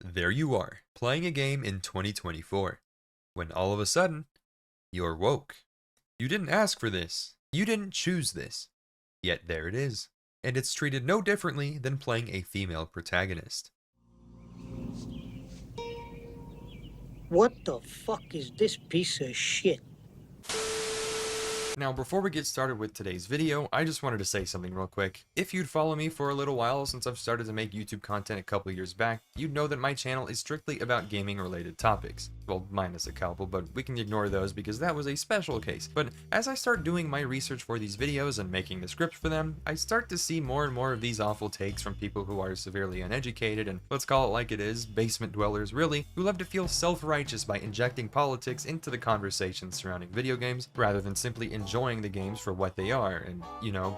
There you are, playing a game in 2024, when all of a sudden, you're woke. You didn't ask for this, you didn't choose this, yet there it is, and it's treated no differently than playing a female protagonist. What the fuck is this piece of shit? Now, before we get started with today's video, I just wanted to say something real quick. If you'd follow me for a little while since I've started to make YouTube content a couple years back, you'd know that my channel is strictly about gaming related topics. Well, minus a couple, but we can ignore those because that was a special case. But as I start doing my research for these videos and making the scripts for them, I start to see more and more of these awful takes from people who are severely uneducated and, let's call it like it is, basement dwellers really, who love to feel self-righteous by injecting politics into the conversations surrounding video games, rather than simply enjoying the games for what they are and,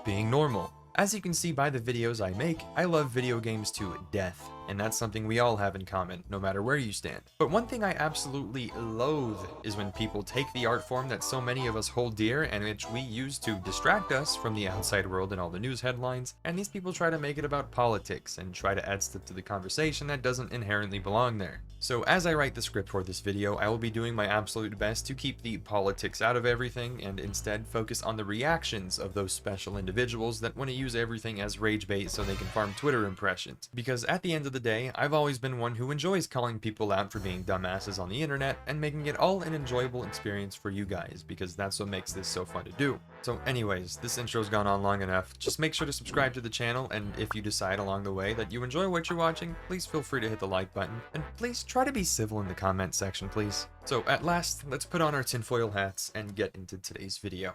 being normal. As you can see by the videos I make, I love video games to death, and that's something we all have in common, no matter where you stand. But one thing I absolutely loathe is when people take the art form that so many of us hold dear and which we use to distract us from the outside world and all the news headlines, and these people try to make it about politics and try to add stuff to the conversation that doesn't inherently belong there. So as I write the script for this video, I will be doing my absolute best to keep the politics out of everything and instead focus on the reactions of those special individuals that want to use everything as rage bait so they can farm Twitter impressions. Because at the end of the day, I've always been one who enjoys calling people out for being dumbasses on the internet and making it all an enjoyable experience for you guys, because that's what makes this so fun to do. So anyways, this intro's gone on long enough. Just make sure to subscribe to the channel, and if you decide along the way that you enjoy what you're watching, please feel free to hit the like button, and please try to be civil in the comment section, please. So at last, let's put on our tinfoil hats and get into today's video.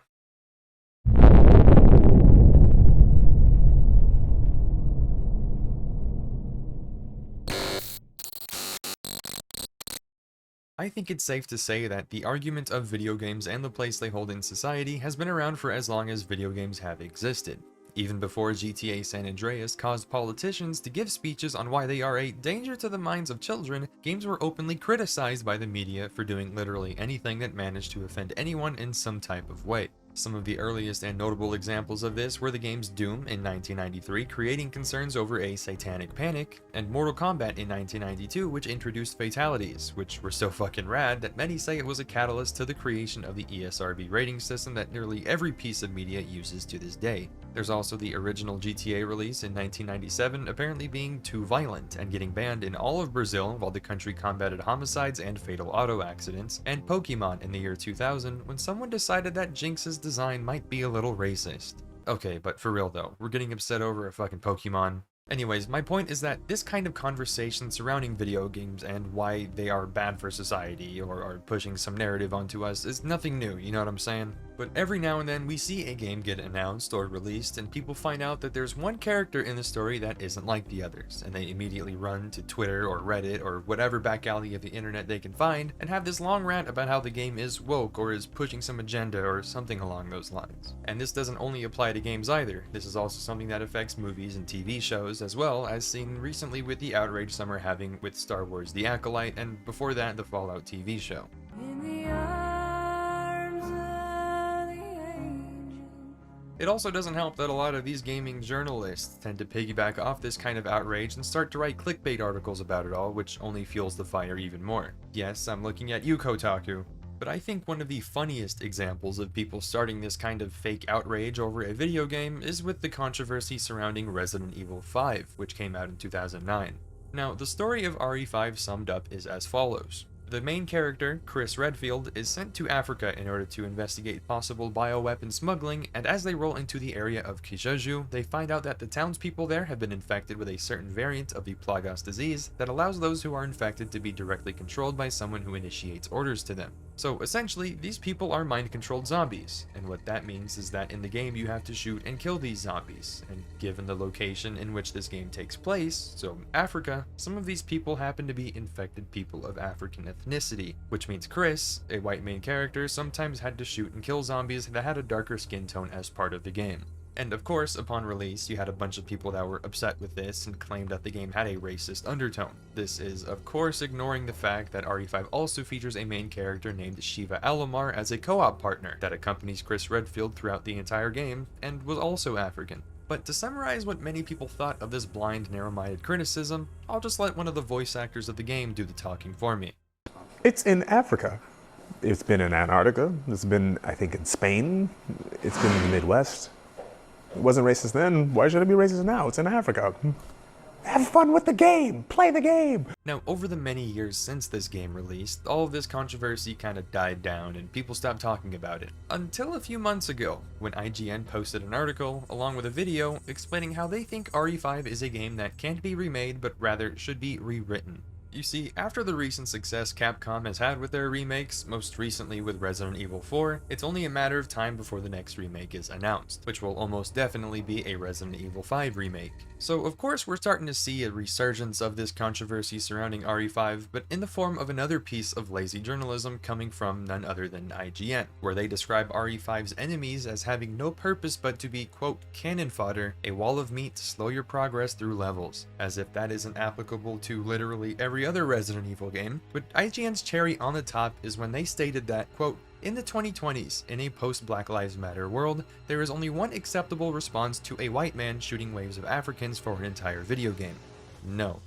I think it's safe to say that the argument of video games and the place they hold in society has been around for as long as video games have existed. Even before GTA San Andreas caused politicians to give speeches on why they are a danger to the minds of children, games were openly criticized by the media for doing literally anything that managed to offend anyone in some type of way. Some of the earliest and notable examples of this were the games Doom in 1993, creating concerns over a satanic panic, and Mortal Kombat in 1992, which introduced fatalities, which were so fucking rad that many say it was a catalyst to the creation of the ESRB rating system that nearly every piece of media uses to this day. There's also the original GTA release in 1997 apparently being too violent and getting banned in all of Brazil while the country combated homicides and fatal auto accidents, and Pokemon in the year 2000 when someone decided that Jinx's design might be a little racist. Okay, but for real though, we're getting upset over a fucking Pokemon. Anyways, my point is that this kind of conversation surrounding video games and why they are bad for society or are pushing some narrative onto us is nothing new, you know what I'm saying? But every now and then we see a game get announced or released and people find out that there's one character in the story that isn't like the others, and they immediately run to Twitter or Reddit or whatever back alley of the internet they can find and have this long rant about how the game is woke or is pushing some agenda or something along those lines. And this doesn't only apply to games either, this is also something that affects movies and TV shows, as well as seen recently with the outrage some are having with Star Wars The Acolyte, and before that the Fallout TV show. It also doesn't help that a lot of these gaming journalists tend to piggyback off this kind of outrage and start to write clickbait articles about it all, which only fuels the fire even more. Yes, I'm looking at you, Kotaku. But I think one of the funniest examples of people starting this kind of fake outrage over a video game is with the controversy surrounding Resident Evil 5, which came out in 2009. Now, the story of RE5 summed up is as follows. The main character, Chris Redfield, is sent to Africa in order to investigate possible bioweapon smuggling, and as they roll into the area of Kijeju, they find out that the townspeople there have been infected with a certain variant of the Plagas disease that allows those who are infected to be directly controlled by someone who initiates orders to them. So essentially, these people are mind-controlled zombies, and what that means is that in the game you have to shoot and kill these zombies, and given the location in which this game takes place, so Africa, some of these people happen to be infected people of African ethnicity, which means Chris, a white main character, sometimes had to shoot and kill zombies that had a darker skin tone as part of the game. And of course, upon release, you had a bunch of people that were upset with this and claimed that the game had a racist undertone. This is, of course, ignoring the fact that RE5 also features a main character named Shiva Alomar as a co-op partner that accompanies Chris Redfield throughout the entire game, and was also African. But to summarize what many people thought of this blind, narrow-minded criticism, I'll just let one of the voice actors of the game do the talking for me. It's in Africa. It's been in Antarctica. It's been, I think, in Spain. It's been in the Midwest. It wasn't racist then. Why should it be racist now? It's in Africa. Have fun with the game! Play the game! Now, over the many years since this game released, all of this controversy kind of died down and people stopped talking about it. Until a few months ago, when IGN posted an article, along with a video, explaining how they think RE5 is a game that can't be remade, but rather should be rewritten. You see, after the recent success Capcom has had with their remakes, most recently with Resident Evil 4, it's only a matter of time before the next remake is announced, which will almost definitely be a Resident Evil 5 remake. So of course we're starting to see a resurgence of this controversy surrounding RE5, but in the form of another piece of lazy journalism coming from none other than IGN, where they describe RE5's enemies as having no purpose but to be, quote, cannon fodder, a wall of meat to slow your progress through levels, as if that isn't applicable to literally every other Resident Evil game. But IGN's cherry on the top is when they stated that, quote, in the 2020s, in a post-Black Lives Matter world, there is only one acceptable response to a white man shooting waves of Africans for an entire video game. No.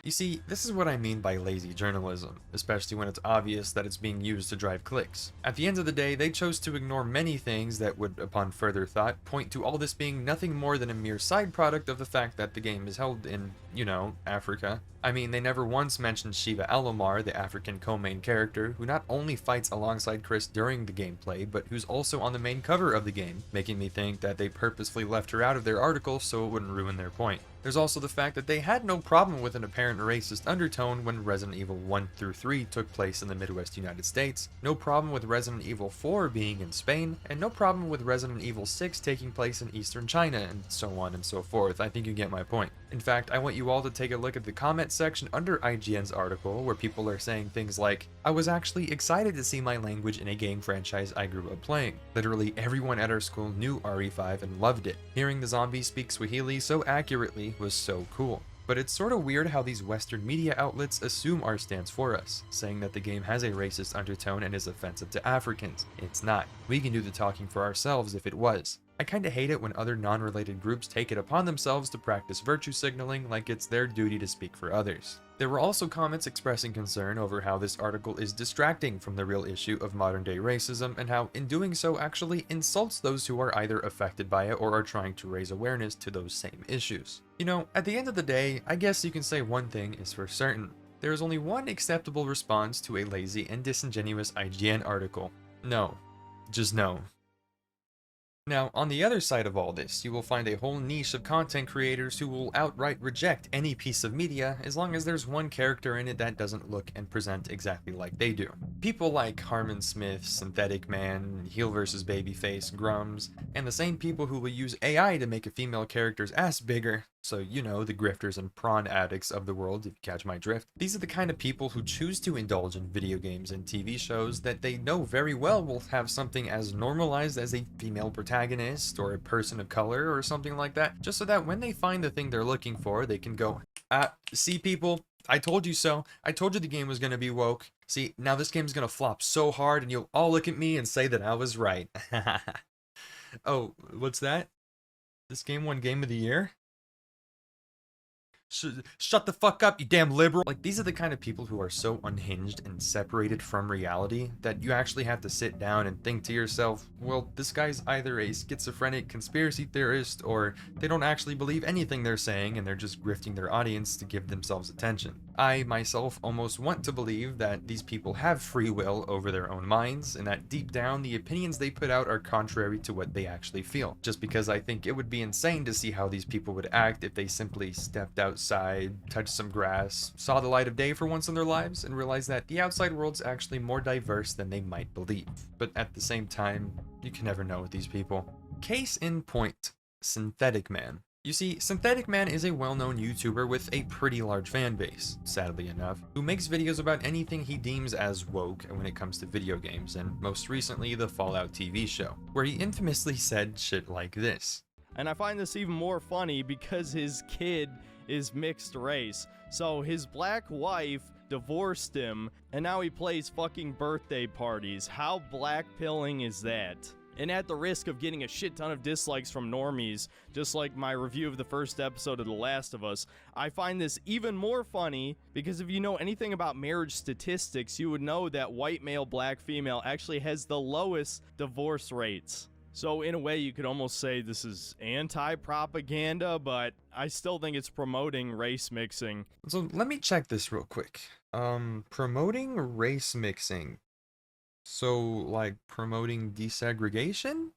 You see, this is what I mean by lazy journalism, especially when it's obvious that it's being used to drive clicks. At the end of the day, they chose to ignore many things that would, upon further thought, point to all this being nothing more than a mere side product of the fact that the game is held in, you know, Africa. I mean, they never once mentioned Shiva Alomar, the African co-main character, who not only fights alongside Chris during the gameplay, but who's also on the main cover of the game, making me think that they purposefully left her out of their article so it wouldn't ruin their point. There's also the fact that they had no problem with an apparent racist undertone when Resident Evil 1 through 3 took place in the Midwest United States, no problem with Resident Evil 4 being in Spain, and no problem with Resident Evil 6 taking place in Eastern China, and so on and so forth. I think you get my point. In fact, I want you all to take a look at the comment section under IGN's article, where people are saying things like, I was actually excited to see my language in a game franchise I grew up playing. Literally everyone at our school knew RE5 and loved it. Hearing the zombies speak Swahili so accurately was so cool. But it's sort of weird how these Western media outlets assume our stance for us, saying that the game has a racist undertone and is offensive to Africans. It's not. We can do the talking for ourselves if it was. I kinda hate it when other non-related groups take it upon themselves to practice virtue signaling like it's their duty to speak for others. There were also comments expressing concern over how this article is distracting from the real issue of modern-day racism and how, in doing so, actually insults those who are either affected by it or are trying to raise awareness to those same issues. You know, at the end of the day, I guess you can say one thing is for certain. There is only one acceptable response to a lazy and disingenuous IGN article. No. Just no. Now, on the other side of all this, you will find a whole niche of content creators who will outright reject any piece of media as long as there's one character in it that doesn't look and present exactly like they do. People like Harman Smith, Synthetic Man, Heel vs. Babyface, Grummz, and the same people who will use AI to make a female character's ass bigger, so you know, the grifters and prawn addicts of the world, if you catch my drift. These are the kind of people who choose to indulge in video games and TV shows that they know very well will have something as normalized as a female protagonist or a person of color or something like that, just so that when they find the thing they're looking for, they can go, see people, I told you so. I told you the game was gonna be woke. See, now this game's gonna flop so hard and you'll all look at me and say that I was right. Oh, what's that? This game won Game of the Year? Shut the fuck up, you damn liberal. Like, these are the kind of people who are so unhinged and separated from reality that you actually have to sit down and think to yourself, well, this guy's either a schizophrenic conspiracy theorist or they don't actually believe anything they're saying and they're just grifting their audience to give themselves attention. I, myself, almost want to believe that these people have free will over their own minds and that deep down the opinions they put out are contrary to what they actually feel. Just because I think it would be insane to see how these people would act if they simply stepped outside, touched some grass, saw the light of day for once in their lives, and realized that the outside world's actually more diverse than they might believe. But at the same time, you can never know with these people. Case in point, Synthetic Man. You see, Synthetic Man is a well-known YouTuber with a pretty large fan base, sadly enough, who makes videos about anything he deems as woke when it comes to video games, and most recently the Fallout TV show, where he infamously said shit like this. And I find this even more funny because his kid is mixed race, so his black wife divorced him, and now he plays fucking birthday parties. How black-pilling is that? And at the risk of getting a shit ton of dislikes from normies, just like my review of the first episode of The Last of Us, I find this even more funny because if you know anything about marriage statistics, you would know that white male, black female actually has the lowest divorce rates. So in a way, you could almost say this is anti-propaganda, but I still think it's promoting race mixing. So let me check this real quick. Promoting race mixing. So, like, promoting desegregation?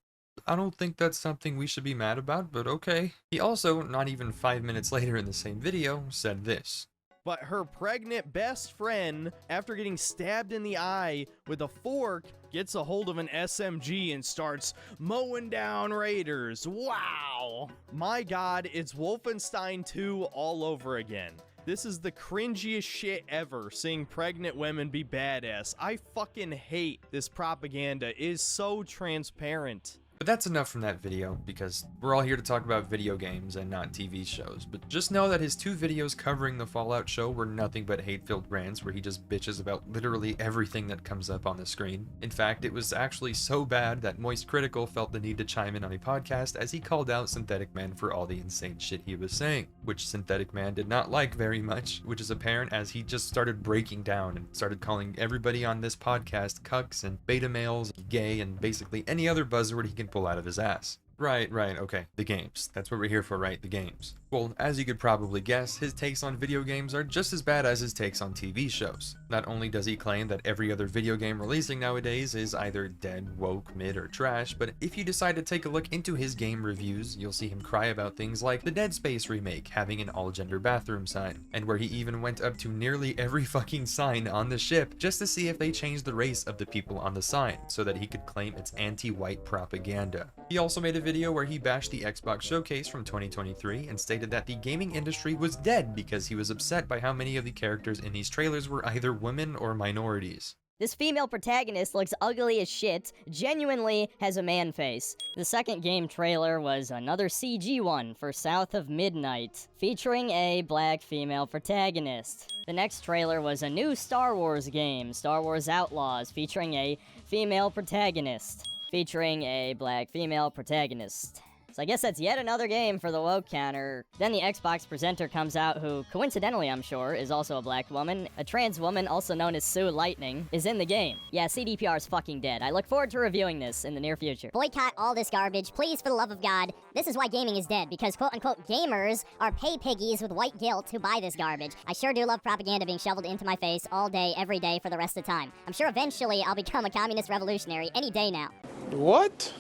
I don't think that's something we should be mad about, but okay. He also, not even 5 minutes later in the same video, said this. But her pregnant best friend, after getting stabbed in the eye with a fork, gets a hold of an SMG and starts mowing down raiders. Wow! My god, it's Wolfenstein 2 all over again. This is the cringiest shit ever, seeing pregnant women be badass. I fucking hate this propaganda. It is so transparent. But that's enough from that video, because we're all here to talk about video games and not TV shows. But just know that his 2 videos covering the Fallout show were nothing but hate-filled rants where he just bitches about literally everything that comes up on the screen. In fact, it was actually so bad that Moist Critical felt the need to chime in on a podcast as he called out Synthetic Man for all the insane shit he was saying, which Synthetic Man did not like very much, which is apparent as he just started breaking down and started calling everybody on this podcast cucks and beta males, gay, and basically any other buzzword he can pull out of his ass. Right, okay, the games. That's what we're here for, right? The games. Well, as you could probably guess, his takes on video games are just as bad as his takes on TV shows. Not only does he claim that every other video game releasing nowadays is either dead, woke, mid, or trash, but if you decide to take a look into his game reviews, you'll see him cry about things like the Dead Space remake having an all-gender bathroom sign, and where he even went up to nearly every fucking sign on the ship just to see if they changed the race of the people on the sign, so that he could claim it's anti-white propaganda. He also made a video where he bashed the Xbox Showcase from 2023 and stated that the gaming industry was dead because he was upset by how many of the characters in these trailers were either women or minorities. This female protagonist looks ugly as shit, genuinely has a man face. The second game trailer was another CG one for South of Midnight, featuring a black female protagonist. The next trailer was a new Star Wars game, Star Wars Outlaws, featuring a female protagonist, featuring a black female protagonist. So I guess that's yet another game for the woke counter. Then the Xbox presenter comes out who, coincidentally I'm sure, is also a black woman. A trans woman, also known as Sue Lightning, is in the game. Yeah, CDPR is fucking dead. I look forward to reviewing this in the near future. Boycott all this garbage, please, for the love of God. This is why gaming is dead, because quote-unquote gamers are pay piggies with white guilt who buy this garbage. I sure do love propaganda being shoveled into my face all day, every day, for the rest of the time. I'm sure eventually I'll become a communist revolutionary any day now. What?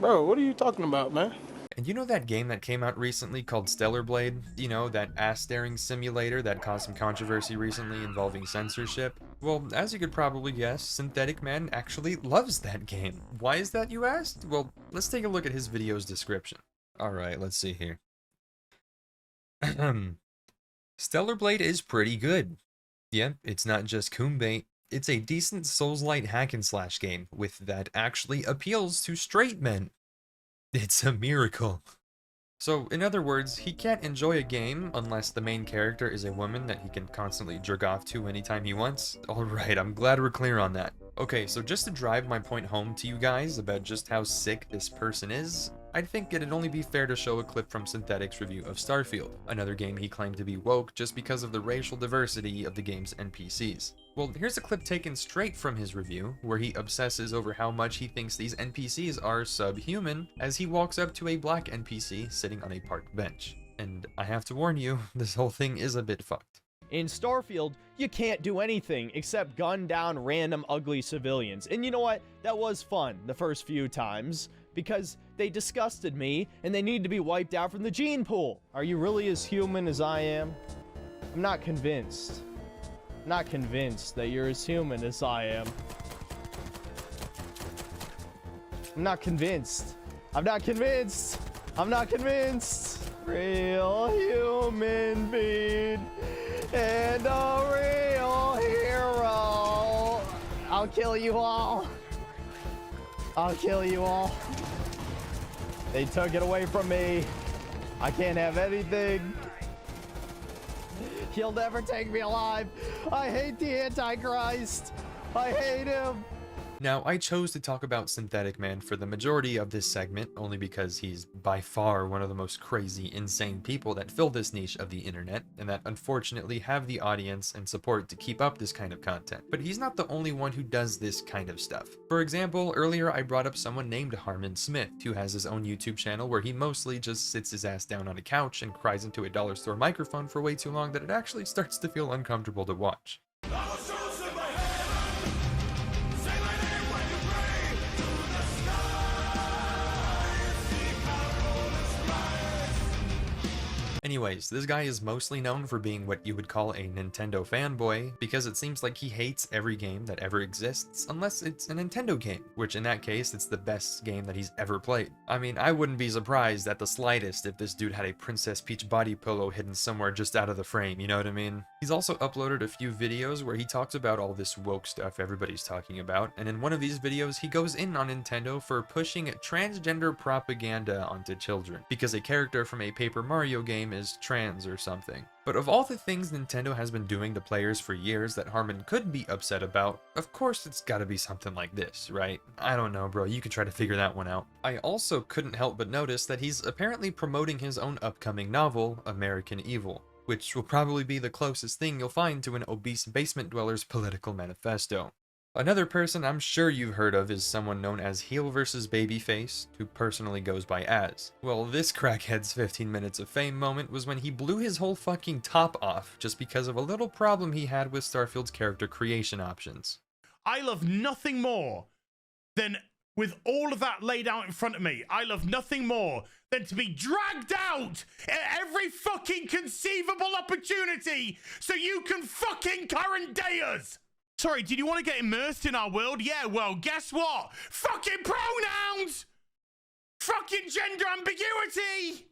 Bro, what are you talking about, man? And you know that game that came out recently called Stellar Blade? You know, that ass-staring simulator that caused some controversy recently involving censorship? Well, as you could probably guess, Synthetic Man actually loves that game. Why is that, you asked? Well, let's take a look at his video's description. Alright, let's see here. Stellar Blade is pretty good. Yep, it's not just Kumbait. It's a decent Souls-like hack-and-slash game with that actually appeals to straight men. It's a miracle. So, in other words, he can't enjoy a game unless the main character is a woman that he can constantly jerk off to anytime he wants. Alright, I'm glad we're clear on that. Okay, so just to drive my point home to you guys about just how sick this person is, I think it'd only be fair to show a clip from Synthetic's review of Starfield, another game he claimed to be woke just because of the racial diversity of the game's NPCs. Well, here's a clip taken straight from his review, where he obsesses over how much he thinks these NPCs are subhuman, as he walks up to a black NPC sitting on a park bench. And I have to warn you, this whole thing is a bit fucked. In Starfield, you can't do anything except gun down random ugly civilians. And you know what? That was fun the first few times, because they disgusted me and they need to be wiped out from the gene pool. Are you really as human as I am? I'm not convinced. I'm not convinced that you're as human as I am. I'm not convinced. I'm not convinced. I'm not convinced. Real human being and a real hero. I'll kill you all. I'll kill you all. They took it away from me. I can't have anything. He'll never take me alive. I hate the Antichrist. I hate him. Now, I chose to talk about Synthetic Man for the majority of this segment, only because he's by far one of the most crazy, insane people that fill this niche of the internet, and that unfortunately have the audience and support to keep up this kind of content. But he's not the only one who does this kind of stuff. For example, earlier I brought up someone named Harman Smith, who has his own YouTube channel where he mostly just sits his ass down on a couch and cries into a dollar store microphone for way too long that it actually starts to feel uncomfortable to watch. Anyways, this guy is mostly known for being what you would call a Nintendo fanboy, because it seems like he hates every game that ever exists, unless it's a Nintendo game, which in that case, it's the best game that he's ever played. I mean, I wouldn't be surprised at the slightest if this dude had a Princess Peach body pillow hidden somewhere just out of the frame, you know what I mean? He's also uploaded a few videos where he talks about all this woke stuff everybody's talking about, and in one of these videos, he goes in on Nintendo for pushing transgender propaganda onto children, because a character from a Paper Mario game is trans or something. But of all the things Nintendo has been doing to players for years that Harman could be upset about, of course it's gotta be something like this, right? I don't know, bro, you could try to figure that one out. I also couldn't help but notice that he's apparently promoting his own upcoming novel, American Evil, which will probably be the closest thing you'll find to an obese basement dweller's political manifesto. Another person I'm sure you've heard of is someone known as Heel vs. Babyface, who personally goes by Az. Well, this crackhead's 15 minutes of fame moment was when he blew his whole fucking top off just because of a little problem he had with Starfield's character creation options. I love nothing more than, with all of that laid out in front of me, I love nothing more than to be dragged out at every fucking conceivable opportunity so you can fucking current day us. Sorry, did you want to get immersed in our world? Yeah, well, guess what? Fucking pronouns! Fucking gender ambiguity!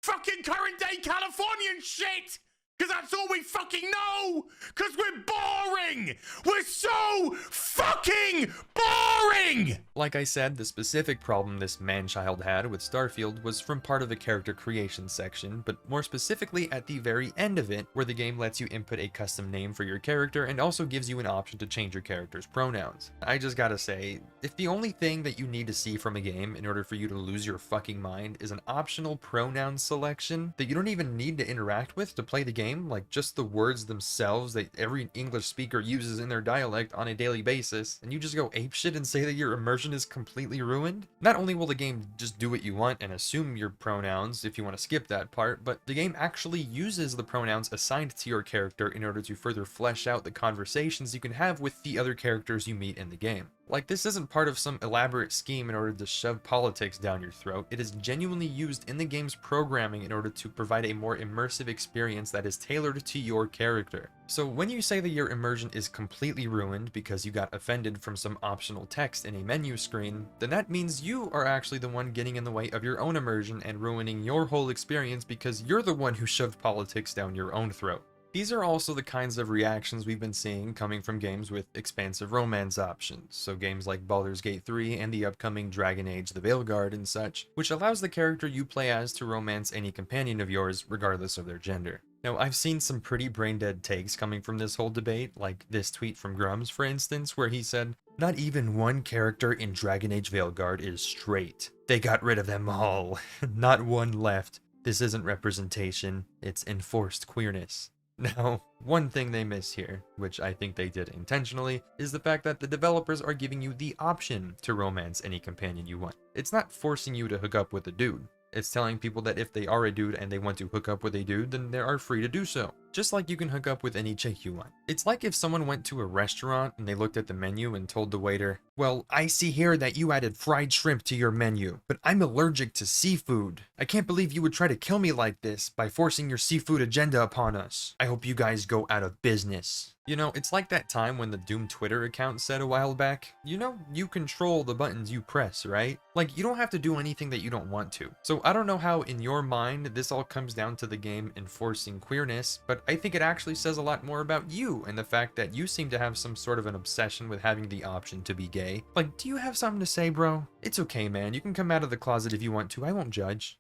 Fucking current day Californian shit! Because that's all we fucking know! Because we're boring! We're so fucking boring! Like I said, the specific problem this man-child had with Starfield was from part of the character creation section, but more specifically at the very end of it, where the game lets you input a custom name for your character and also gives you an option to change your character's pronouns. I just gotta say, if the only thing that you need to see from a game in order for you to lose your fucking mind is an optional pronoun selection that you don't even need to interact with to play the game, like just the words themselves that every English speaker uses in their dialect on a daily basis, and you just go apeshit and say that your immersion is completely ruined, not only will the game just do what you want and assume your pronouns if you want to skip that part, but the game actually uses the pronouns assigned to your character in order to further flesh out the conversations you can have with the other characters you meet in the game. Like, this isn't part of some elaborate scheme in order to shove politics down your throat. It is genuinely used in the game's programming in order to provide a more immersive experience that is tailored to your character. So when you say that your immersion is completely ruined because you got offended from some optional text in a menu screen, then that means you are actually the one getting in the way of your own immersion and ruining your whole experience because you're the one who shoved politics down your own throat. These are also the kinds of reactions we've been seeing coming from games with expansive romance options, so games like Baldur's Gate 3 and the upcoming Dragon Age The Veilguard and such, which allows the character you play as to romance any companion of yours regardless of their gender. Now, I've seen some pretty brain-dead takes coming from this whole debate, like this tweet from Grummz, for instance, where he said, "Not even one character in Dragon Age Veilguard is straight. They got rid of them all. Not one left. This isn't representation, it's enforced queerness." Now, one thing they miss here, which I think they did intentionally, is the fact that the developers are giving you the option to romance any companion you want. It's not forcing you to hook up with a dude. It's telling people that if they are a dude and they want to hook up with a dude, then they are free to do so. Just like you can hook up with any chick you want. It's like if someone went to a restaurant and they looked at the menu and told the waiter, "Well, I see here that you added fried shrimp to your menu, but I'm allergic to seafood. I can't believe you would try to kill me like this by forcing your seafood agenda upon us. I hope you guys go out of business." You know, it's like that time when the Doom Twitter account said a while back, you know, you control the buttons you press, right? Like, you don't have to do anything that you don't want to. So I don't know how in your mind this all comes down to the game enforcing queerness, but I think it actually says a lot more about you and the fact that you seem to have some sort of an obsession with having the option to be gay. Like, do you have something to say, bro? It's okay, man. You can come out of the closet if you want to. I won't judge.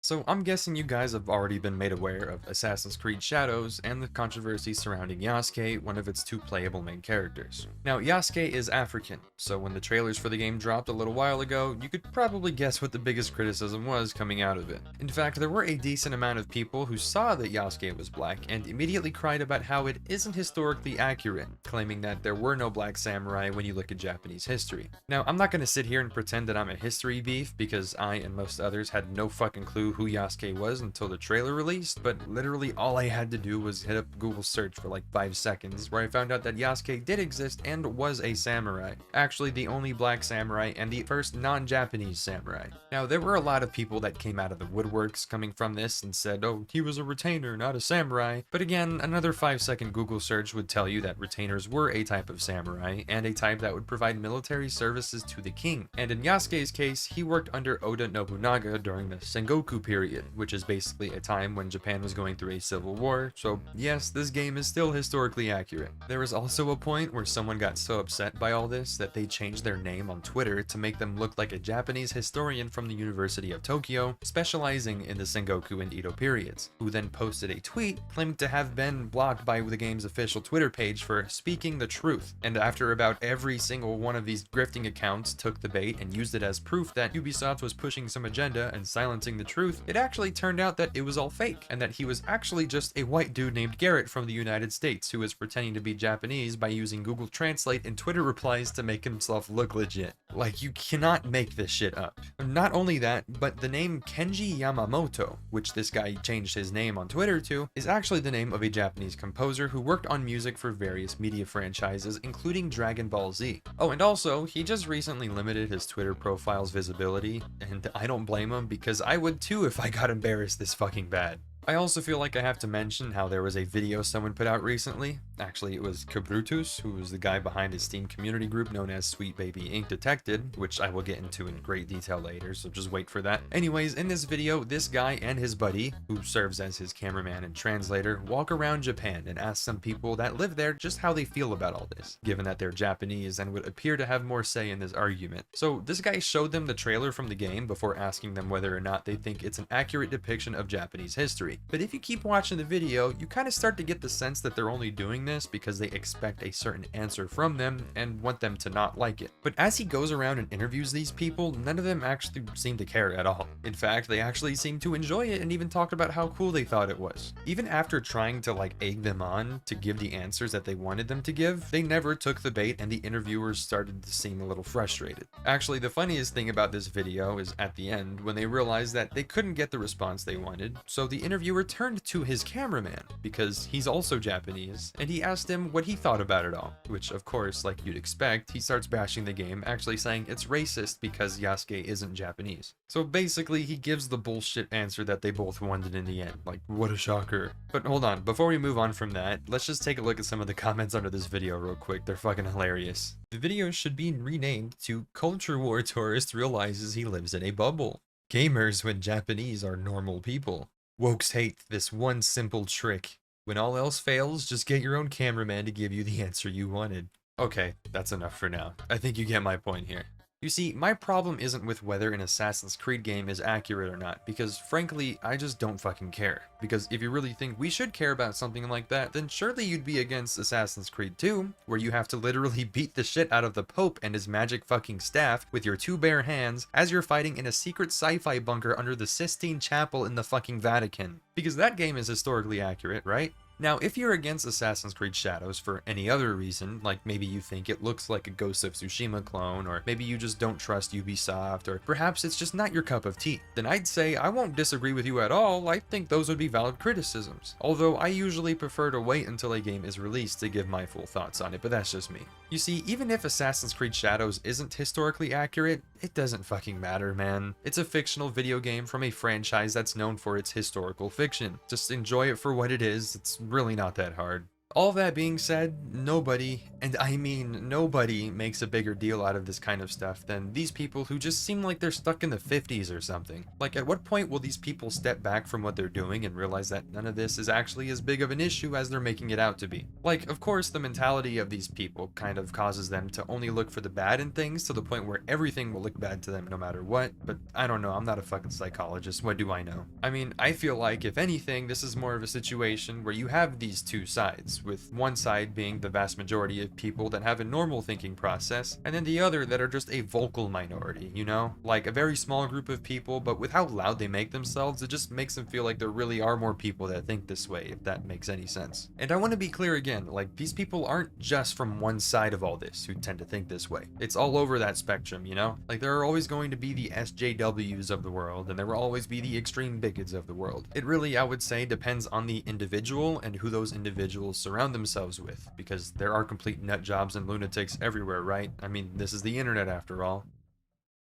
So I'm guessing you guys have already been made aware of Assassin's Creed Shadows and the controversy surrounding Yasuke, one of its two playable main characters. Now, Yasuke is African, so when the trailers for the game dropped a little while ago, you could probably guess what the biggest criticism was coming out of it. In fact, there were a decent amount of people who saw that Yasuke was black and immediately cried about how it isn't historically accurate, claiming that there were no black samurai when you look at Japanese history. Now, I'm not going to sit here and pretend that I'm a history beef, because I and most others had no fucking clue who Yasuke was until the trailer released, but literally all I had to do was hit up Google search for like 5 seconds, where I found out that Yasuke did exist and was a samurai. Actually, the only black samurai and the first non-Japanese samurai. Now, there were a lot of people that came out of the woodworks coming from this and said, oh, he was a retainer, not a samurai. But again, another 5-second Google search would tell you that retainers were a type of samurai, and a type that would provide military services to the king. And in Yasuke's case, he worked under Oda Nobunaga during the Sengoku period, which is basically a time when Japan was going through a civil war, so yes, this game is still historically accurate. There was also a point where someone got so upset by all this that they changed their name on Twitter to make them look like a Japanese historian from the University of Tokyo, specializing in the Sengoku and Edo periods, who then posted a tweet claiming to have been blocked by the game's official Twitter page for speaking the truth. And after about every single one of these grifting accounts took the bait and used it as proof that Ubisoft was pushing some agenda and silencing the truth, it actually turned out that it was all fake, and that he was actually just a white dude named Garrett from the United States who was pretending to be Japanese by using Google Translate and Twitter replies to make himself look legit. Like, you cannot make this shit up. Not only that, but the name Kenji Yamamoto, which this guy changed his name on Twitter to, is actually the name of a Japanese composer who worked on music for various media franchises, including Dragon Ball Z. Oh, and also, he just recently limited his Twitter profile's visibility, and I don't blame him, because I would too if I got embarrassed this fucking bad. I also feel like I have to mention how there was a video someone put out recently. Actually, it was Kabrutus, who was the guy behind his Steam community group known as Sweet Baby Ink Detected, which I will get into in great detail later, so just wait for that. Anyways, in this video, this guy and his buddy, who serves as his cameraman and translator, walk around Japan and ask some people that live there just how they feel about all this, given that they're Japanese and would appear to have more say in this argument. So this guy showed them the trailer from the game before asking them whether or not they think it's an accurate depiction of Japanese history. But if you keep watching the video, you kind of start to get the sense that they're only doing this because they expect a certain answer from them and want them to not like it. But as he goes around and interviews these people, none of them actually seem to care at all. In fact, they actually seem to enjoy it and even talked about how cool they thought it was. Even after trying to like egg them on to give the answers that they wanted them to give, they never took the bait and the interviewers started to seem a little frustrated. Actually, the funniest thing about this video is at the end when they realized that they couldn't get the response they wanted, so the interviewer turned to his cameraman, because he's also Japanese, and he asked him what he thought about it all, which of course, like you'd expect, he starts bashing the game, actually saying it's racist because Yasuke isn't Japanese. So basically, he gives the bullshit answer that they both wanted in the end. Like, what a shocker. But hold on, before we move on from that, let's just take a look at some of the comments under this video real quick. They're fucking hilarious. The video should be renamed to Culture War Tourist Realizes He Lives in a Bubble. Gamers when Japanese are normal people. Wokes hate this one simple trick. When all else fails, just get your own cameraman to give you the answer you wanted. Okay, that's enough for now. I think you get my point here. You see, my problem isn't with whether an Assassin's Creed game is accurate or not, because frankly, I just don't fucking care. Because if you really think we should care about something like that, then surely you'd be against Assassin's Creed 2, where you have to literally beat the shit out of the Pope and his magic fucking staff with your 2 bare hands as you're fighting in a secret sci-fi bunker under the Sistine Chapel in the fucking Vatican. Because that game is historically accurate, right? Now, if you're against Assassin's Creed Shadows for any other reason, like maybe you think it looks like a Ghost of Tsushima clone, or maybe you just don't trust Ubisoft, or perhaps it's just not your cup of tea, then I'd say I won't disagree with you at all. I think those would be valid criticisms. Although I usually prefer to wait until a game is released to give my full thoughts on it, but that's just me. You see, even if Assassin's Creed Shadows isn't historically accurate, it doesn't fucking matter, man. It's a fictional video game from a franchise that's known for its historical fiction. Just enjoy it for what it is. It's really not that hard. All that being said, nobody, and I mean nobody, makes a bigger deal out of this kind of stuff than these people who just seem like they're stuck in the 50s or something. Like, at what point will these people step back from what they're doing and realize that none of this is actually as big of an issue as they're making it out to be? Like, of course, the mentality of these people kind of causes them to only look for the bad in things to the point where everything will look bad to them no matter what, but I don't know, I'm not a fucking psychologist, what do I know? I mean, I feel like, if anything, this is more of a situation where you have these two sides, with one side being the vast majority of people that have a normal thinking process, and then the other that are just a vocal minority, you know? Like a very small group of people, but with how loud they make themselves, it just makes them feel like there really are more people that think this way, if that makes any sense. And I want to be clear again, like, these people aren't just from one side of all this who tend to think this way. It's all over that spectrum, you know? Like, there are always going to be the SJWs of the world, and there will always be the extreme bigots of the world. It really, I would say, depends on the individual and who those individuals surround themselves with, because there are complete nut jobs and lunatics everywhere, right? I mean, this is the internet after all.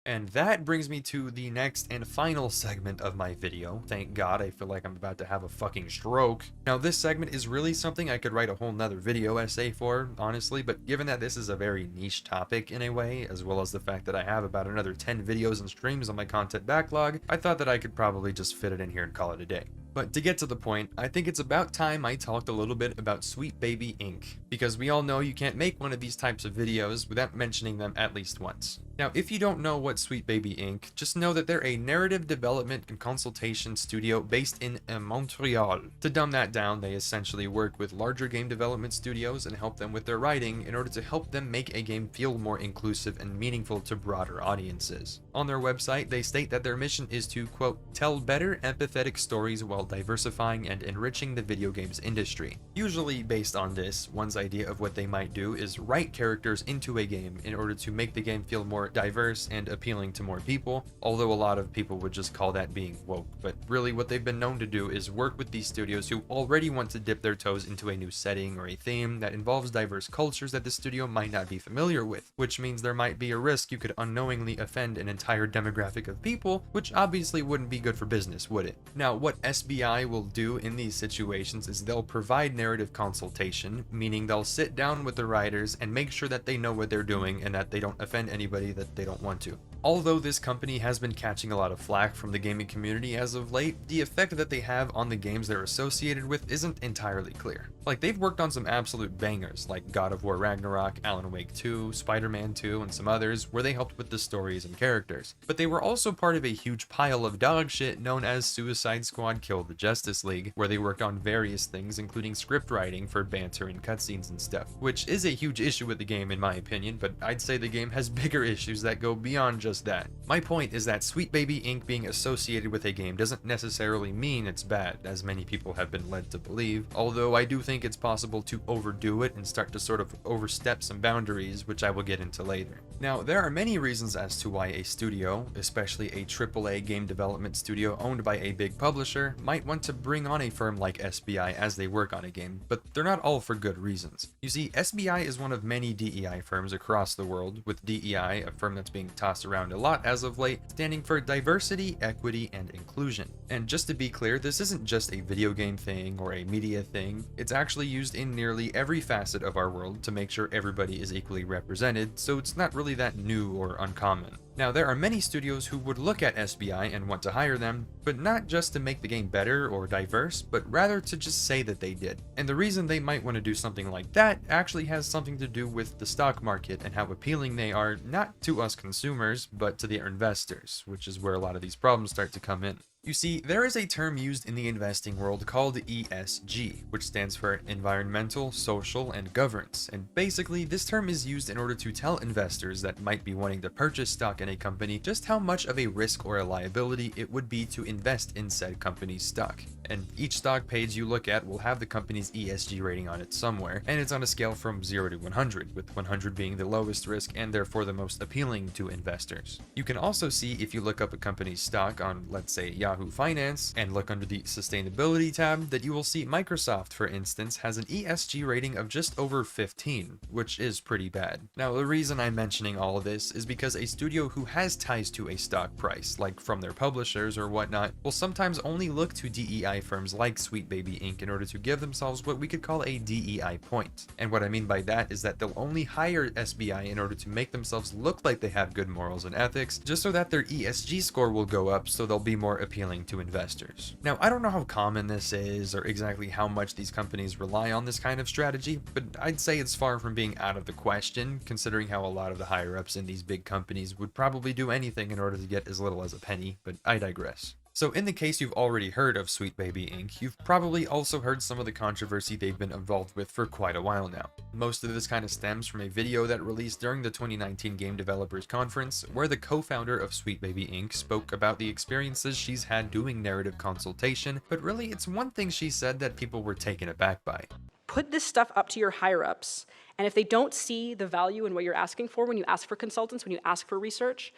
And that brings me to the next and final segment of my video. Thank God, I feel like I'm about to have a fucking stroke. Now, this segment is really something I could write a whole nother video essay for, honestly, but given that this is a very niche topic in a way, as well as the fact that I have about another 10 videos and streams on my content backlog, I thought that I could probably just fit it in here and call it a day. But to get to the point, I think it's about time I talked a little bit about Sweet Baby Inc., because we all know you can't make one of these types of videos without mentioning them at least once. Now, if you don't know what Sweet Baby Inc., just know that they're a narrative development and consultation studio based in Montreal. To dumb that down, they essentially work with larger game development studios and help them with their writing in order to help them make a game feel more inclusive and meaningful to broader audiences. On their website, they state that their mission is to, quote, tell better, empathetic stories while diversifying and enriching the video games industry. Usually based on this, one's idea of what they might do is write characters into a game in order to make the game feel more diverse and appealing to more people, although a lot of people would just call that being woke. But really what they've been known to do is work with these studios who already want to dip their toes into a new setting or a theme that involves diverse cultures that the studio might not be familiar with, which means there might be a risk you could unknowingly offend an entire demographic of people, which obviously wouldn't be good for business, would it? Now, what SBI will do in these situations is they'll provide narrative consultation, meaning they'll sit down with the writers and make sure that they know what they're doing and that they don't offend anybody that they don't want to. Although this company has been catching a lot of flack from the gaming community as of late, the effect that they have on the games they're associated with isn't entirely clear. Like, they've worked on some absolute bangers like God of War Ragnarok, Alan Wake 2, Spider-Man 2, and some others where they helped with the stories and characters. But they were also part of a huge pile of dog shit known as Suicide Squad Kill the Justice League, where they worked on various things including script writing for banter and cutscenes and stuff, which is a huge issue with the game in my opinion, but I'd say the game has bigger issues that go beyond just that. My point is that Sweet Baby Inc. being associated with a game doesn't necessarily mean it's bad, as many people have been led to believe, although I do think it's possible to overdo it and start to sort of overstep some boundaries, which I will get into later. Now, there are many reasons as to why a studio, especially a AAA game development studio owned by a big publisher, might want to bring on a firm like SBI as they work on a game, but they're not all for good reasons. You see, SBI is one of many DEI firms across the world, with DEI, a firm that's being tossed around a lot as of late, standing for diversity, equity, and inclusion. And just to be clear, this isn't just a video game thing or a media thing, it's actually used in nearly every facet of our world to make sure everybody is equally represented, so it's not really that new or uncommon. Now, there are many studios who would look at SBI and want to hire them, but not just to make the game better or diverse, but rather to just say that they did. And the reason they might want to do something like that actually has something to do with the stock market and how appealing they are, not to us consumers, but to their investors, which is where a lot of these problems start to come in. You see, there is a term used in the investing world called ESG, which stands for environmental, social, and governance, and basically this term is used in order to tell investors that might be wanting to purchase stock in a company just how much of a risk or a liability it would be to invest in said company's stock. And each stock page you look at will have the company's ESG rating on it somewhere, and it's on a scale from 0 to 100, with 100 being the lowest risk and therefore the most appealing to investors. You can also see if you look up a company's stock on, let's say, Yahoo Yahoo Finance and look under the sustainability tab, that you will see Microsoft, for instance, has an ESG rating of just over 15, which is pretty bad. Now, the reason I'm mentioning all of this is because a studio who has ties to a stock price, like from their publishers or whatnot, will sometimes only look to DEI firms like Sweet Baby Inc. in order to give themselves what we could call a DEI point. And what I mean by that is that they'll only hire SBI in order to make themselves look like they have good morals and ethics, just so that their ESG score will go up, so they'll be more appealing to investors. Now, I don't know how common this is or exactly how much these companies rely on this kind of strategy, but I'd say it's far from being out of the question, considering how a lot of the higher-ups in these big companies would probably do anything in order to get as little as a penny, but I digress. So in the case you've already heard of Sweet Baby Inc., you've probably also heard some of the controversy they've been involved with for quite a while now. Most of this kind of stems from a video that released during the 2019 Game Developers Conference, where the co-founder of Sweet Baby Inc. spoke about the experiences she's had doing narrative consultation, but really it's one thing she said that people were taken aback by. Put this stuff up to your higher-ups, and if they don't see the value in what you're asking for when you ask for consultants, when you ask for research,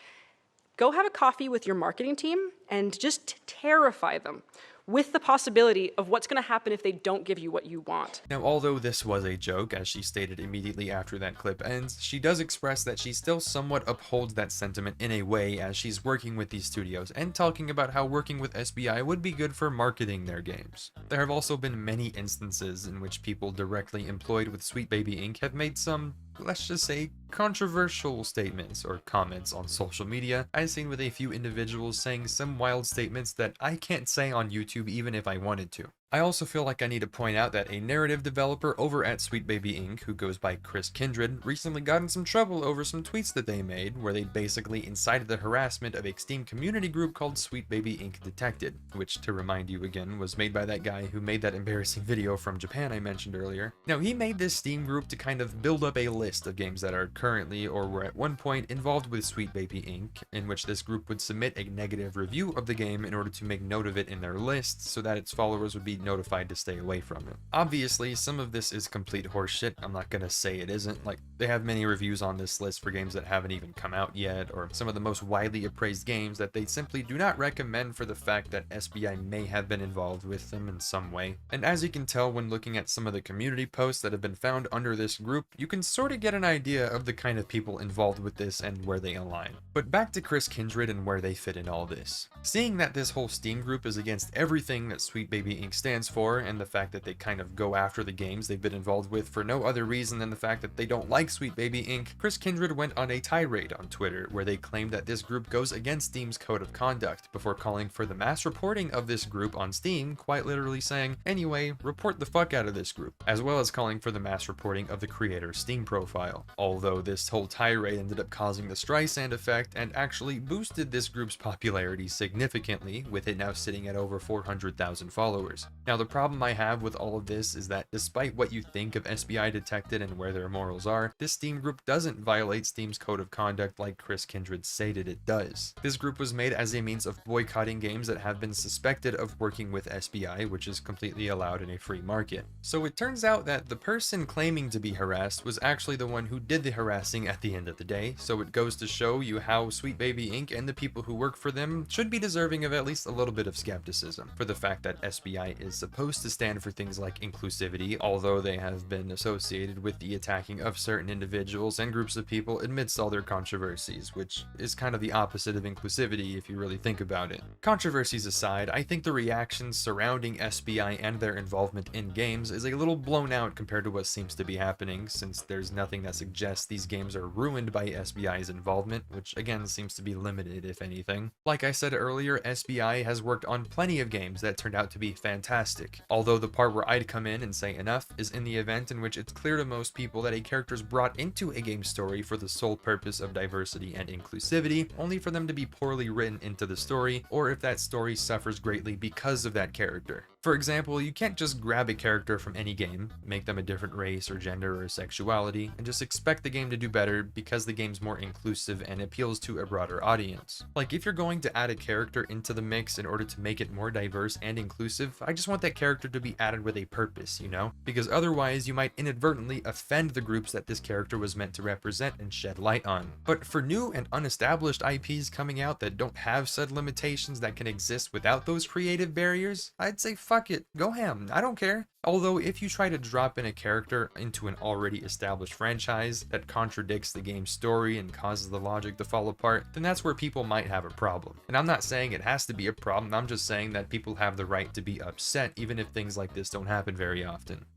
go have a coffee with your marketing team and just terrify them with the possibility of what's going to happen if they don't give you what you want. Now, although this was a joke, as she stated immediately after that clip ends, she does express that she still somewhat upholds that sentiment in a way as she's working with these studios and talking about how working with SBI would be good for marketing their games. There have also been many instances in which people directly employed with Sweet Baby Inc. have made some, let's just say, controversial statements or comments on social media. I've seen with a few individuals saying some wild statements that I can't say on YouTube even if I wanted to. I also feel like I need to point out that a narrative developer over at Sweet Baby Inc., who goes by Chris Kindred, recently got in some trouble over some tweets that they made, where they basically incited the harassment of a Steam community group called Sweet Baby Inc. Detected, which, to remind you again, was made by that guy who made that embarrassing video from Japan I mentioned earlier. Now, he made this Steam group to kind of build up a list of games that are currently, or were at one point, involved with Sweet Baby Inc., in which this group would submit a negative review of the game in order to make note of it in their list, so that its followers would be notified to stay away from it. Obviously, some of this is complete horseshit. I'm not gonna say it isn't. Like, they have many reviews on this list for games that haven't even come out yet, or some of the most widely appraised games that they simply do not recommend for the fact that SBI may have been involved with them in some way. And as you can tell when looking at some of the community posts that have been found under this group, you can sort of get an idea of the kind of people involved with this and where they align. But back to Chris Kindred and where they fit in all this. Seeing that this whole Steam group is against everything that Sweet Baby Inc. stands for, and the fact that they kind of go after the games they've been involved with for no other reason than the fact that they don't like Sweet Baby Inc., Chris Kindred went on a tirade on Twitter where they claimed that this group goes against Steam's code of conduct, before calling for the mass reporting of this group on Steam, quite literally saying, anyway, report the fuck out of this group, as well as calling for the mass reporting of the creator's Steam profile. Although this whole tirade ended up causing the Streisand effect and actually boosted this group's popularity significantly, with it now sitting at over 400,000 followers. Now, the problem I have with all of this is that despite what you think of SBI Detected and where their morals are, this Steam group doesn't violate Steam's code of conduct like Chris Kindred stated it does. This group was made as a means of boycotting games that have been suspected of working with SBI, which is completely allowed in a free market. So it turns out that the person claiming to be harassed was actually the one who did the harassing at the end of the day, so it goes to show you how Sweet Baby Inc. and the people who work for them should be deserving of at least a little bit of skepticism for the fact that SBI is supposed to stand for things like inclusivity, although they have been associated with the attacking of certain individuals and groups of people amidst all their controversies, which is kind of the opposite of inclusivity if you really think about it. Controversies aside, I think the reactions surrounding SBI and their involvement in games is a little blown out compared to what seems to be happening, since there's nothing that suggests these games are ruined by SBI's involvement, which again seems to be limited if anything. Like I said earlier, SBI has worked on plenty of games that turned out to be fantastic, although the part where I'd come in and say enough is in the event in which it's clear to most people that a character is brought into a game story for the sole purpose of diversity and inclusivity, only for them to be poorly written into the story, or if that story suffers greatly because of that character. For example, you can't just grab a character from any game, make them a different race or gender or sexuality, and just expect the game to do better because the game's more inclusive and appeals to a broader audience. Like, if you're going to add a character into the mix in order to make it more diverse and inclusive, I just want that character to be added with a purpose, you know? Because otherwise, you might inadvertently offend the groups that this character was meant to represent and shed light on. But for new and unestablished IPs coming out that don't have said limitations that can exist without those creative barriers, I'd say fuck it, go ham, I don't care. Although if you try to drop in a character into an already established franchise that contradicts the game's story and causes the logic to fall apart, then that's where people might have a problem. And I'm not saying it has to be a problem, I'm just saying that people have the right to be upset even if things like this don't happen very often.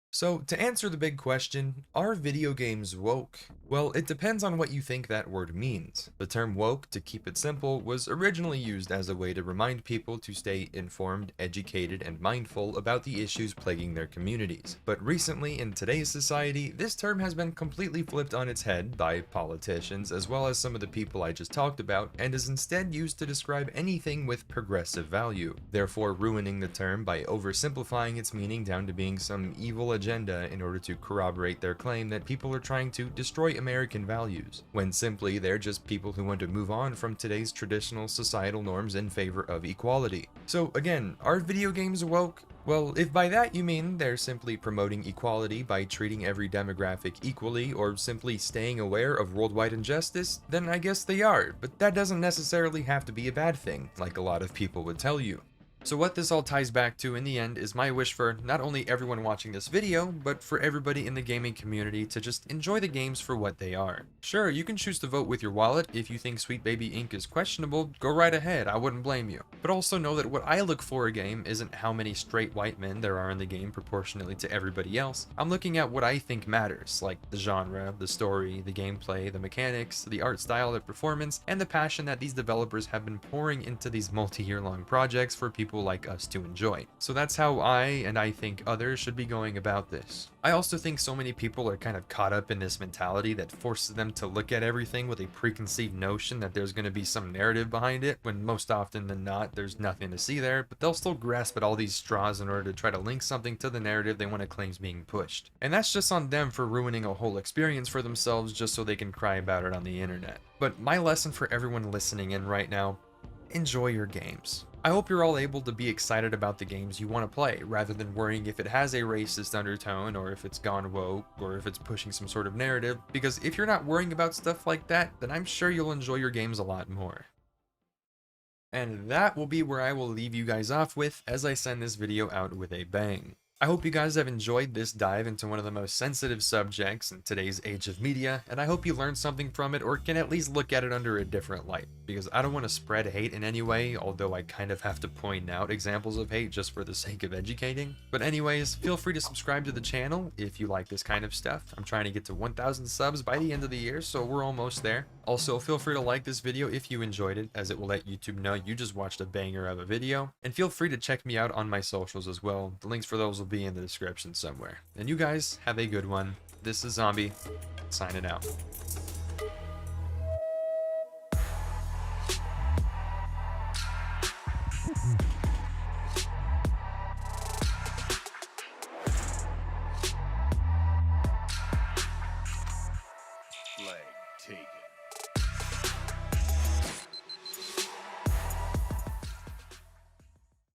So, to answer the big question, are video games woke? Well, it depends on what you think that word means. The term woke, to keep it simple, was originally used as a way to remind people to stay informed, educated, and mindful about the issues plaguing their communities. But recently, in today's society, this term has been completely flipped on its head by politicians as well as some of the people I just talked about, and is instead used to describe anything with progressive value, therefore ruining the term by oversimplifying its meaning down to being some evil agenda in order to corroborate their claim that people are trying to destroy American values, when simply they're just people who want to move on from today's traditional societal norms in favor of equality. So again, are video games woke? Well, if by that you mean they're simply promoting equality by treating every demographic equally or simply staying aware of worldwide injustice, then I guess they are, but that doesn't necessarily have to be a bad thing, like a lot of people would tell you. So what this all ties back to in the end is my wish for not only everyone watching this video, but for everybody in the gaming community to just enjoy the games for what they are. Sure, you can choose to vote with your wallet. If you think Sweet Baby Inc. is questionable, go right ahead, I wouldn't blame you. But also know that what I look for a game isn't how many straight white men there are in the game proportionally to everybody else. I'm looking at what I think matters, like the genre, the story, the gameplay, the mechanics, the art style, the performance, and the passion that these developers have been pouring into these multi-year long projects for people like us to enjoy. So that's how I think others should be going about this. I also think so many people are kind of caught up in this mentality that forces them to look at everything with a preconceived notion that there's going to be some narrative behind it, when most often than not there's nothing to see there, but they'll still grasp at all these straws in order to try to link something to the narrative they want to claim is being pushed. And that's just on them for ruining a whole experience for themselves just so they can cry about it on the internet. But my lesson for everyone listening in right now, enjoy your games. I hope you're all able to be excited about the games you want to play, rather than worrying if it has a racist undertone, or if it's gone woke, or if it's pushing some sort of narrative, because if you're not worrying about stuff like that, then I'm sure you'll enjoy your games a lot more. And that will be where I will leave you guys off with, as I send this video out with a bang. I hope you guys have enjoyed this dive into one of the most sensitive subjects in today's age of media, and I hope you learned something from it or can at least look at it under a different light, because I don't want to spread hate in any way, although I kind of have to point out examples of hate just for the sake of educating. But anyways, feel free to subscribe to the channel if you like this kind of stuff. I'm trying to get to 1,000 subs by the end of the year, so we're almost there. Also, feel free to like this video if you enjoyed it, as it will let YouTube know you just watched a banger of a video. And feel free to check me out on my socials as well. The links for those will be in the description somewhere. And you guys have a good one. This is Zombie, signing out. Flag taken.